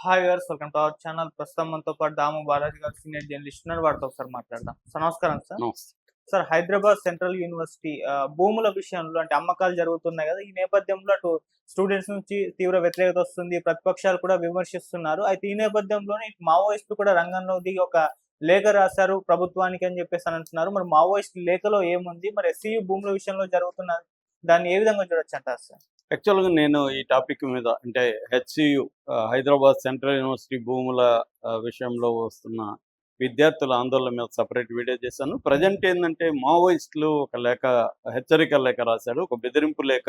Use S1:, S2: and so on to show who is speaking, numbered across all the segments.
S1: Hi viewers, welcome to our channel. ప్రస్తుతం మనతో పాటు దాము బాలాజీ గారు సీనియర్ జర్నలిస్ట్ ఉన్నారు. వారితో ఒకసారి మాట్లాడదాం. సార్ నమస్కారం సార్.
S2: నమస్తే.
S1: సార్, హైదరాబాద్ సెంట్రల్ యూనివర్సిటీ భూముల విషయంలో అంటే అమ్మకాలు జరుగుతున్నాయి కదా. ఈ నేపథ్యంలో అటు స్టూడెంట్స్ నుంచి తీవ్ర వ్యతిరేకత వస్తుంది. ప్రతిపక్షాలు కూడా విమర్శిస్తున్నారు. అయితే ఈ నేపథ్యంలోనే ఇటు మావోయిస్టులు కూడా రంగంలో దిగి ఒక లేఖ రాశారు ప్రభుత్వానికి అని చెప్పేసి అని అంటున్నారు. మరి మావోయిస్టు లేఖలో ఏముంది? మరి ఎస్సీయూ భూముల విషయంలో జరుగుతున్న దాన్ని ఏ విధంగా చూడొచ్చు అంటారు సార్?
S2: యాక్చువల్‌గా నేను ఈ టాపిక్ మీద అంటే హెచ్‌సియు హైదరాబాద్ సెంట్రల్ యూనివర్సిటీ భూముల విషయంలో వస్తున్న విద్యార్థుల ఆందోళన మీద సెపరేట్ వీడియో చేశాను. ప్రెజెంట్ ఏందంటే మావోయిస్టులు ఒక లేఖ, హెచ్చరిక లేఖ రాశారు. ఒక బెదిరింపు లేఖ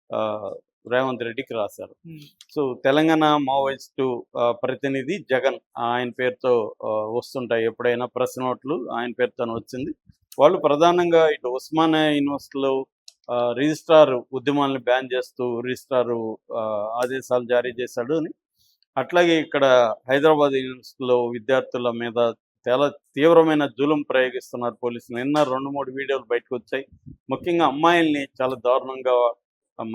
S2: ఆహ్, రేవంత్ రెడ్డికి రాశారు. సో తెలంగాణ మావోయిస్టు ప్రతినిధి జగన్ ఆయన పేరుతో వస్తుంటాయి ఎప్పుడైనా ప్రెస్ నోట్లు ఆయన పేరుతోనే వచ్చింది. వాళ్ళు ప్రధానంగా ఇటు ఉస్మానియా యూనివర్సిటీలో రిజిస్ట్రార్ ఉద్యమాలను బ్యాన్ చేస్తూ రిజిస్ట్రారు ఆదేశాలు జారీ చేశాడు అని, అట్లాగే ఇక్కడ హైదరాబాద్ యూనివర్సిటీలో విద్యార్థుల మీద చాలా తీవ్రమైన జులుం ప్రయోగిస్తున్నారు పోలీసులు. నిన్న 2-3 వీడియోలు బయటకు వచ్చాయి. ముఖ్యంగా అమ్మాయిల్ని చాలా దారుణంగా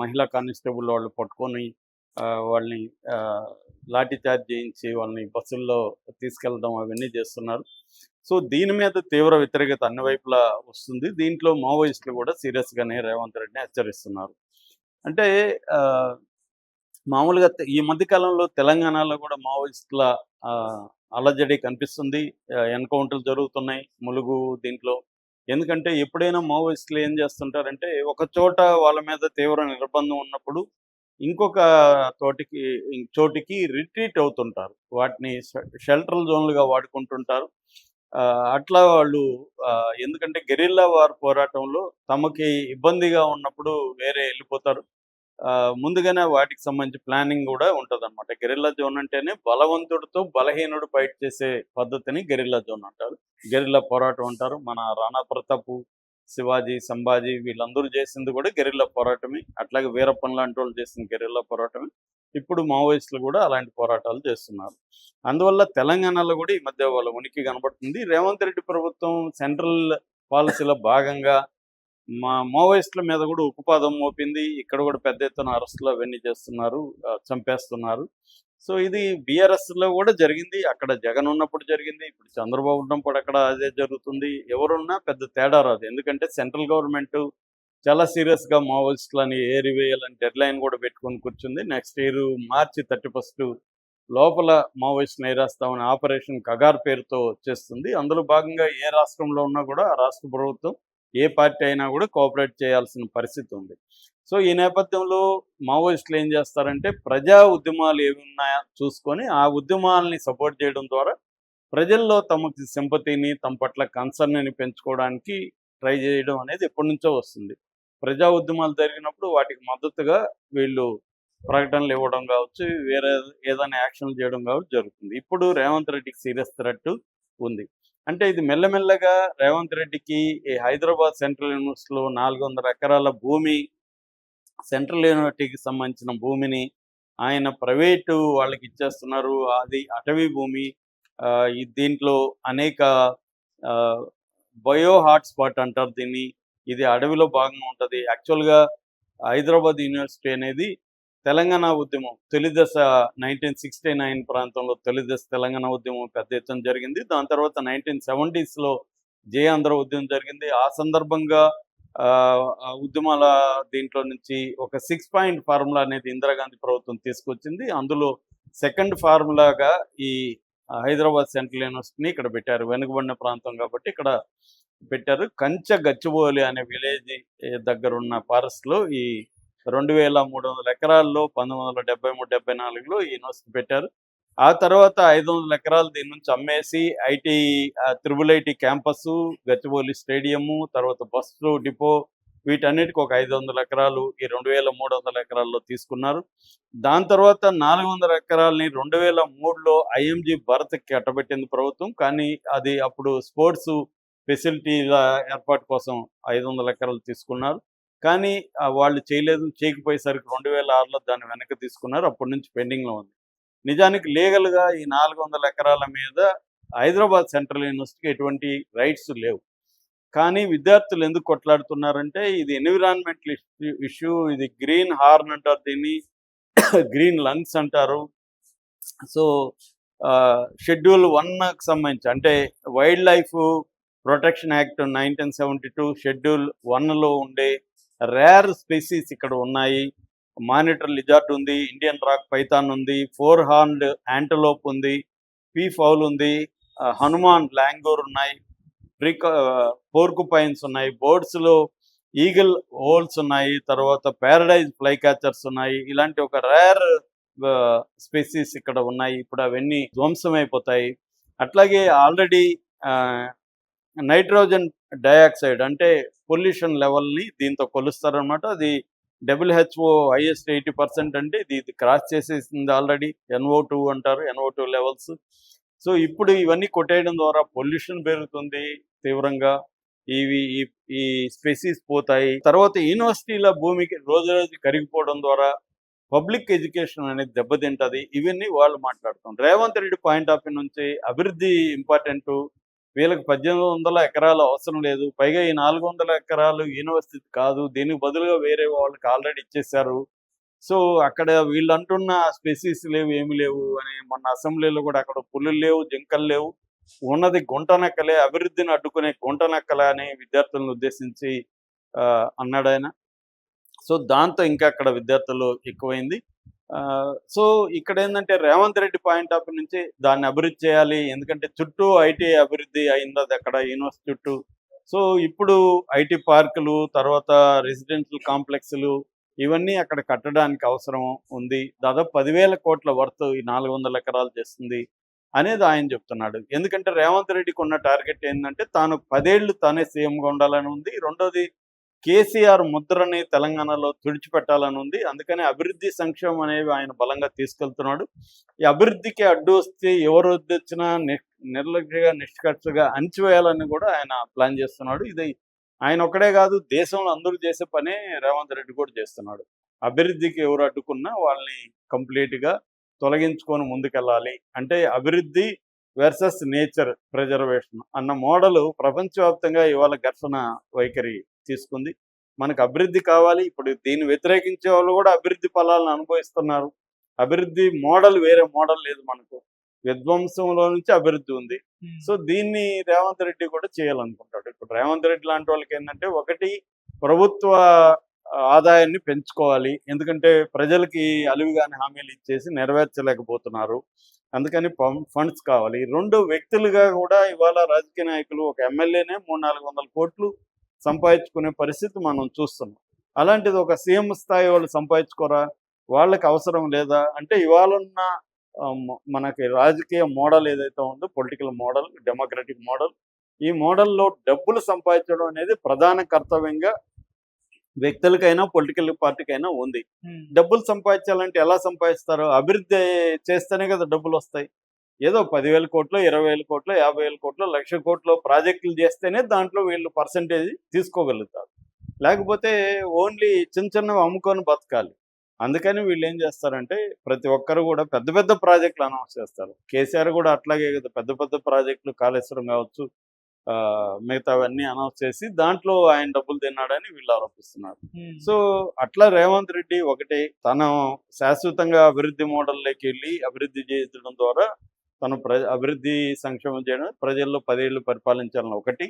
S2: మహిళా కానిస్టేబుల్ వాళ్ళు పట్టుకొని వాళ్ళని లాఠీ చార్జ్ చేయించి వాళ్ళని బస్సుల్లో తీసుకెళ్ళడం అవన్నీ చేస్తున్నారు. సో దీని మీద తీవ్ర వ్యతిరేకత అన్ని వైపులా వస్తుంది. దీంట్లో మావోయిస్టులు కూడా సీరియస్గానే రేవంత్ రెడ్డిని హెచ్చరిస్తున్నారు. అంటే మామూలుగా ఈ మధ్య కాలంలో తెలంగాణలో కూడా మావోయిస్టుల అలజడి కనిపిస్తుంది. ఎన్కౌంటర్లు జరుగుతున్నాయి ములుగు దీంట్లో. ఎందుకంటే ఎప్పుడైనా మావోయిస్టులు ఏం చేస్తుంటారంటే ఒక చోట వాళ్ళ మీద తీవ్ర నిర్బంధం ఉన్నప్పుడు ఇంకొక చోటికి రిట్రీట్ అవుతుంటారు. వాటిని షెల్టర్ జోన్లుగా వాడుకుంటుంటారు. అట్లా వాళ్ళు ఎందుకంటే గెరిల్లా వార్ పోరాటంలో తమకి ఇబ్బందిగా ఉన్నప్పుడు వేరే వెళ్ళిపోతారు. ముందుగానే వాటికి సంబంధించి ప్లానింగ్ కూడా ఉంటుందన్నమాట. గెరిల్లా జోన్ అంటేనే బలవంతుడితో బలహీనుడు ఫైట్ చేసే పద్ధతిని గెరిల్లా జోన్ అంటారు. గెరిల్లా పోరాటం అంటారు. మన రాణా ప్రతాపు, శివాజీ, సంభాజీ వీళ్ళందరూ చేసింది కూడా గెరిల్లా పోరాటమే. అట్లాగే వీరప్పన్ లాంటి వాళ్ళు చేసిన గెరిల్లా పోరాటమే. ఇప్పుడు మావోయిస్టులు కూడా అలాంటి పోరాటాలు చేస్తున్నారు. అందువల్ల తెలంగాణలో కూడా ఈ మధ్య వాళ్ళ ఉనికి కనబడుతుంది. రేవంత్ రెడ్డి ప్రభుత్వం సెంట్రల్ పాలసీలో భాగంగా మావోయిస్టుల మీద కూడా ఉక్కుపాదం మోపింది. ఇక్కడ కూడా పెద్ద ఎత్తున అరెస్టులు అవన్నీ చేస్తున్నారు, చంపేస్తున్నారు. సో ఇది బీఆర్ఎస్లో కూడా జరిగింది. అక్కడ జగన్ ఉన్నప్పుడు జరిగింది, ఇప్పుడు చంద్రబాబు ఉన్నప్పుడు అక్కడ అదే జరుగుతుంది. ఎవరున్నా పెద్ద తేడా రాదు. ఎందుకంటే సెంట్రల్ గవర్నమెంట్ చాలా సీరియస్గా మావోయిస్టులని ఏరివేయాలని డెడ్ లైన్ కూడా పెట్టుకొని కూర్చుంది. నెక్స్ట్ ఇయర్ మార్చి 31 లోపల మావోయిస్టులను ఏరేస్తామని ఆపరేషన్ కగార్ పేరుతో చేస్తుంది. అందులో భాగంగా ఏ రాష్ట్రంలో ఉన్నా కూడా ఆ రాష్ట్ర ప్రభుత్వం ఏ పార్టీ అయినా కూడా కోఆపరేట్ చేయాల్సిన పరిస్థితి ఉంది. సో ఈ నేపథ్యంలో మావోయిస్టులు ఏం చేస్తారంటే ప్రజా ఉద్యమాలు ఏమి ఉన్నాయో చూసుకొని ఆ ఉద్యమాలని సపోర్ట్ చేయడం ద్వారా ప్రజల్లో తమకి సింపతిని, తమ పట్ల కన్సర్న్ని పెంచుకోవడానికి ట్రై చేయడం అనేది ఎప్పటి నుంచో వస్తుంది. ప్రజా ఉద్యమాలు జరిగినప్పుడు వాటికి మద్దతుగా వీళ్ళు ప్రకటనలు ఇవ్వడం కావచ్చు, వేరే ఏదైనా యాక్షన్లు చేయడం కావచ్చు జరుగుతుంది. ఇప్పుడు రేవంత్ రెడ్డికి సీరియస్ థ్రెట్ ఉంది. అంటే ఇది మెల్లమెల్లగా రేవంత్ రెడ్డికి ఈ హైదరాబాద్ సెంట్రల్ యూనివర్సిటీలో 400 ఎకరాల భూమి, సెంట్రల్ యూనివర్సిటీకి సంబంధించిన భూమిని ఆయన ప్రైవేటు వాళ్ళకి ఇచ్చేస్తున్నారు. అది అటవీ భూమి. దీంట్లో అనేక బయో హాట్స్పాట్ అంటారు దీన్ని. ఇది అడవిలో భాగంగా ఉంటుంది. యాక్చువల్గా హైదరాబాద్ యూనివర్సిటీ అనేది తెలంగాణ ఉద్యమం తొలి దశ 1969 ప్రాంతంలో తొలి దశ తెలంగాణ ఉద్యమం పెద్ద ఎత్తున జరిగింది. దాని తర్వాత 1970sలో జయాంధ్ర ఉద్యమం జరిగింది. ఆ సందర్భంగా ఉద్యమాల దీంట్లో నుంచి ఒక 6 పాయింట్ ఫార్ములా అనేది ఇందిరాగాంధీ ప్రభుత్వం తీసుకొచ్చింది. అందులో సెకండ్ ఫార్ములాగా ఈ హైదరాబాద్ సెంట్రల్ యూనివర్సిటీని ఇక్కడ పెట్టారు. వెనుకబడిన ప్రాంతం కాబట్టి ఇక్కడ పెట్టారు. కంచె గచ్చిబౌలి అనే విలేజ్ దగ్గరున్న ఫారెస్ట్లో ఈ 2300 ఎకరాల్లో 1973-74లో ఈ యూనివర్సిటీ పెట్టారు. ఆ తర్వాత 500 ఎకరాలు దీని నుంచి అమ్మేసి IT triple IT campus, Gachibowli stadium, తర్వాత బస్సు డిపో వీటన్నిటికి ఒక 500 ఎకరాలు ఈ 2300 ఎకరాల్లో తీసుకున్నారు. దాని తర్వాత 400 ఎకరాలని 2003లో ఐఎంజీ భారత్కి కట్టబెట్టింది ప్రభుత్వం. కానీ అది అప్పుడు స్పోర్ట్స్ ఫెసిలిటీల ఏర్పాటు కోసం 500 ఎకరాలు తీసుకున్నారు. కానీ వాళ్ళు చేయకపోయేసరికి 2006లో దాన్ని వెనక్కి తీసుకున్నారు. అప్పటి నుంచి పెండింగ్లో ఉంది. నిజానికి లీగల్గా ఈ 400 ఎకరాల మీద హైదరాబాద్ సెంట్రల్ యూనివర్సిటీకి ఎటువంటి రైట్స్ లేవు. కానీ విద్యార్థులు ఎందుకు కొట్లాడుతున్నారంటే ఇది ఎన్విరాన్మెంటల్ ఇష్యూ, ఇది గ్రీన్ హార్న్ అంటారు దీన్ని, గ్రీన్ లంగ్స్ అంటారు. సో షెడ్యూల్ 1కి సంబంధించి అంటే wildlife protection act 1972 schedule 1లో ఉండే రేర్ స్పీసీస్ ఇక్కడ ఉన్నాయి. మానిటర్ లిజార్డ్ ఉంది, ఇండియన్ రాక్ పైథాన్ ఉంది, 4 హార్న్డ్ యాంటలోప్ ఉంది, పీ ఫౌల్ ఉంది, హనుమాన్ లాంగూర్ ఉన్నాయి, పోర్కుపైన్స్ ఉన్నాయి, బర్డ్స్లో ఈగిల్ హోల్స్ ఉన్నాయి, తర్వాత ప్యారడైజ్ ఫ్లై క్యాచర్స్ ఉన్నాయి. ఇలాంటి ఒక రేర్ స్పీసీస్ ఇక్కడ ఉన్నాయి. ఇప్పుడు అవన్నీ ధ్వంసమైపోతాయి. అట్లాగే ఆల్రెడీ నైట్రోజన్ డయాక్సైడ్ అంటే పొల్యూషన్ లెవెల్ని దీంతో కొలుస్తారనమాట. అది WHO హైయెస్ట్ 80% అంటే ఇది క్రాస్ చేసేసింది ఆల్రెడీ. NO2 అంటారు, NO2 లెవెల్స్. సో ఇప్పుడు ఇవన్నీ కొట్టేయడం ద్వారా పొల్యూషన్ పెరుగుతుంది తీవ్రంగా. ఇవి ఈ స్పెసీస్ పోతాయి. తర్వాత యూనివర్సిటీల భూమికి రోజు రోజు కరిగిపోవడం ద్వారా పబ్లిక్ ఎడ్యుకేషన్ అనేది దెబ్బతింటది. ఇవన్నీ వాళ్ళు మాట్లాడుతున్నారు. Revanth Reddy point of view నుంచి అభివృద్ధి ఇంపార్టెంట్, వీళ్ళకి 1800 ఎకరాలు అవసరం లేదు, పైగా ఈ 400 ఎకరాలు యూనివర్సిటీ కాదు, దీనికి బదులుగా వేరే వాళ్ళకి ఆల్రెడీ ఇచ్చేశారు. సో అక్కడ వీళ్ళు అంటున్న స్పెసీస్ లేవు, ఏమి లేవు అని మొన్న అసెంబ్లీలో కూడా అక్కడ పులులు లేవు, జింకలు లేవు, ఉన్నది గుంట నక్కలే, అభివృద్ధిని అడ్డుకునే గుంట నక్కలే అని విద్యార్థులను ఉద్దేశించి అన్నాడు ఆయన. సో దాంతో ఇంకా అక్కడ విద్యార్థులు ఎక్కువైంది. సో ఇక్కడ ఏంటంటే రేవంత్ రెడ్డి పాయింట్ ఆఫ్ నుంచి దాన్ని అభివృద్ధి చేయాలి, ఎందుకంటే చుట్టూ ఐటీ అభివృద్ధి అయింది అది అక్కడ యూనివర్సిటీ చుట్టూ. సో ఇప్పుడు ఐటీ పార్కులు, తర్వాత రెసిడెన్షియల్ కాంప్లెక్స్లు ఇవన్నీ అక్కడ కట్టడానికి అవసరం ఉంది. దాదాపు 10,000 కోట్ల వర్త్ ఈ 400 ఎకరాలు చేస్తుంది అనేది ఆయన చెప్తున్నాడు. ఎందుకంటే రేవంత్ రెడ్డికి ఉన్న టార్గెట్ ఏంటంటే తాను 10 ఏళ్ళు తానే సీఎంగా ఉండాలని ఉంది. రెండోది కేసీఆర్ ముద్రని తెలంగాణలో తుడిచిపెట్టాలని ఉంది. అందుకని అభివృద్ధి సంక్షేమం అనేవి ఆయన బలంగా తీసుకెళ్తున్నాడు. ఈ అభివృద్ధికి అడ్డు వస్తే ఎవరు వచ్చినా నిర్లక్ష్యంగా నిష్కర్షగా అణిచివేయాలని కూడా ఆయన ప్లాన్ చేస్తున్నాడు. ఇది ఆయన ఒక్కడే కాదు, దేశంలో అందరూ చేసే పనే రేవంత్ రెడ్డి కూడా చేస్తున్నాడు. అభివృద్ధికి ఎవరు అడ్డుకున్నా వాళ్ళని కంప్లీట్గా తొలగించుకొని ముందుకెళ్ళాలి. అంటే అభివృద్ధి వర్సెస్ నేచర్ ప్రిజర్వేషన్ అన్న మోడల్ ప్రపంచవ్యాప్తంగా ఇవాళ ఘర్షణ వైఖరి తీసుకుంది. మనకు అభివృద్ధి కావాలి. ఇప్పుడు దీన్ని వ్యతిరేకించే వాళ్ళు కూడా అభివృద్ధి ఫలాలను అనుభవిస్తున్నారు. అభివృద్ధి మోడల్ వేరే మోడల్ లేదు మనకు, విధ్వంసంలో నుంచి అభివృద్ధి ఉంది. సో దీన్ని రేవంత్ రెడ్డి కూడా చేయాలనుకుంటాడు. ఇప్పుడు రేవంత్ రెడ్డి లాంటి వాళ్ళకి ఏంటంటే ఒకటి ప్రభుత్వ ఆదాయాన్ని పెంచుకోవాలి, ఎందుకంటే ప్రజలకి అలివిగాని హామీలు ఇచ్చేసి నెరవేర్చలేకపోతున్నారు, అందుకని ఫండ్స్ కావాలి. రెండు వ్యక్తులుగా కూడా ఇవాళ రాజకీయ నాయకులు ఒక ఎమ్మెల్యేనే 300-400 కోట్లు సంపాదించుకునే పరిస్థితి మనం చూస్తున్నాం. అలాంటిది ఒక సీఎం స్థాయి వాళ్ళు సంపాదించుకోరా, వాళ్ళకి అవసరం లేదా అంటే ఇవాళ ఉన్న మనకి రాజకీయ మోడల్ ఏదైతే ఉందో, పొలిటికల్ మోడల్, డెమోక్రటిక్ మోడల్, ఈ మోడల్లో డబ్బులు సంపాదించడం అనేది ప్రధాన కర్తవ్యంగా వ్యక్తులకైనా పొలిటికల్ పార్టీకైనా ఉంది. డబ్బులు సంపాదించాలంటే ఎలా సంపాదిస్తారు? అభివృద్ధి చేస్తేనే కదా డబ్బులు వస్తాయి. ఏదో 10,000 కోట్లు, 20,000 కోట్లు, 50,000 కోట్లు, 1,00,000 కోట్లు ప్రాజెక్టులు చేస్తేనే దాంట్లో వీళ్ళు పర్సంటేజ్ తీసుకోగలుగుతారు. లేకపోతే ఓన్లీ చిన్న చిన్నవి అమ్ముకొని బతకాలి. అందుకని వీళ్ళు ఏం చేస్తారంటే ప్రతి ఒక్కరు కూడా పెద్ద పెద్ద ప్రాజెక్టులు అనౌన్స్ చేస్తారు. కేసీఆర్ కూడా అట్లాగే కదా, పెద్ద పెద్ద ప్రాజెక్టులు, కాళేశ్వరం కావచ్చు, మిగతావన్నీ అనౌన్స్ చేసి దాంట్లో ఆయన డబ్బులు తిన్నాడని వీళ్ళు ఆరోపిస్తున్నారు. సో అట్లా రేవంత్ రెడ్డి ఒకటి తను శాశ్వతంగా అభివృద్ధి మోడల్లోకి వెళ్ళి అభివృద్ధి చేయడం ద్వారా తను అభివృద్ధి సంక్షేమం చేయడం, ప్రజల్లో 10 ఏళ్ళు పరిపాలించాలని ఒకటి.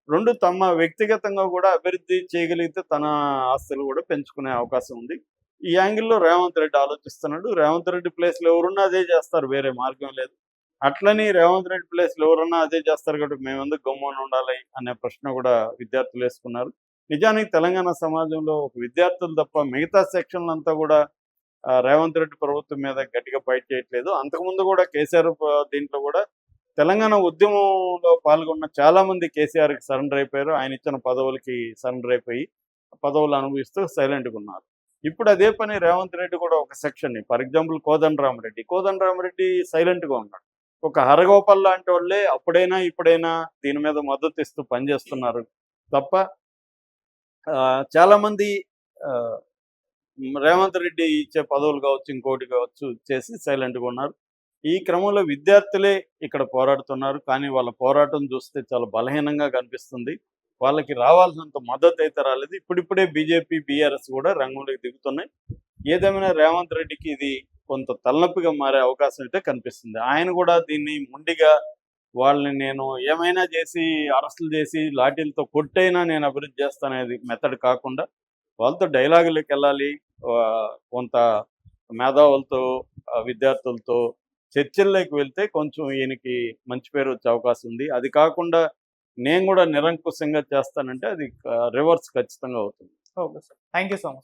S2: రెండు, తమ వ్యక్తిగతంగా కూడా అభివృద్ధి చేయగలిగితే తన ఆస్తులు కూడా పెంచుకునే అవకాశం ఉంది. ఈ యాంగిల్లో రేవంత్ రెడ్డి ఆలోచిస్తున్నాడు. రేవంత్ రెడ్డి ప్లేస్లో ఎవరున్నా అదే చేస్తారు, వేరే మార్గం లేదు. అట్లని రేవంత్ రెడ్డి ప్లేస్లో ఎవరన్నా అదే చేస్తారు కాబట్టి మేమెందుకు గమ్మున ఉండాలి అనే ప్రశ్న కూడా విద్యార్థులు వేసుకున్నారు. నిజానికి తెలంగాణ సమాజంలో ఒక విద్యార్థులు తప్ప మిగతా సెక్షన్లంతా కూడా రేవంత్ రెడ్డి ప్రభుత్వం మీద గట్టిగా ఫైట్ చేయట్లేదు. అంతకుముందు కూడా కేసీఆర్ దీంట్లో కూడా తెలంగాణ ఉద్యమంలో పాల్గొన్న చాలామంది కేసీఆర్కి సరెండర్ అయిపోయారు. ఆయన ఇచ్చిన పదవులకి సరెండర్ అయిపోయి పదవులు అనుభవిస్తూ సైలెంట్గా ఉన్నారు. ఇప్పుడు అదే పని రేవంత్ రెడ్డి కూడా ఒక సెక్షన్ని, ఫర్ ఎగ్జాంపుల్ కోదండరామరెడ్డి సైలెంట్గా ఉన్నాడు. ఒక హరగోపాల్ లాంటి వాళ్ళే అప్పుడైనా ఇప్పుడైనా దీని మీద మద్దతు ఇస్తూ పనిచేస్తున్నారు తప్ప చాలామంది రేవంత్ రెడ్డి ఇచ్చే పదవులు కావచ్చు, ఇంకోటి కావచ్చు చేసి సైలెంట్గా ఉన్నారు. ఈ క్రమంలో విద్యార్థులే ఇక్కడ పోరాడుతున్నారు. కానీ వాళ్ళ పోరాటం చూస్తే చాలా బలహీనంగా కనిపిస్తుంది. వాళ్ళకి రావాల్సినంత మద్దతు అయితే రాలేదు. ఇప్పుడిప్పుడే బీజేపీ, బీఆర్ఎస్ కూడా రంగంలోకి దిగుతున్నాయి. ఏదేమైనా రేవంత్ రెడ్డికి ఇది కొంత తలనొప్పిగా మారే అవకాశం అయితే కనిపిస్తుంది. ఆయన కూడా దీన్ని మొండిగా వాళ్ళని నేను ఏమైనా చేసి అరెస్టులు చేసి లాఠీలతో కొట్టైనా నేను అభివృద్ధి చేస్తాననేది మెథడ్ కాకుండా వాళ్ళతో డైలాగులకెళ్ళాలి. కొంత మేధావులతో, విద్యార్థులతో చర్చల్లోకి వెళ్తే కొంచెం ఈయనకి మంచి పేరు వచ్చే అవకాశం ఉంది. అది కాకుండా నేను కూడా నిరంకుశంగా చేస్తానంటే అది రివర్స్ ఖచ్చితంగా అవుతుంది.
S1: Okay sir. Thank you so much.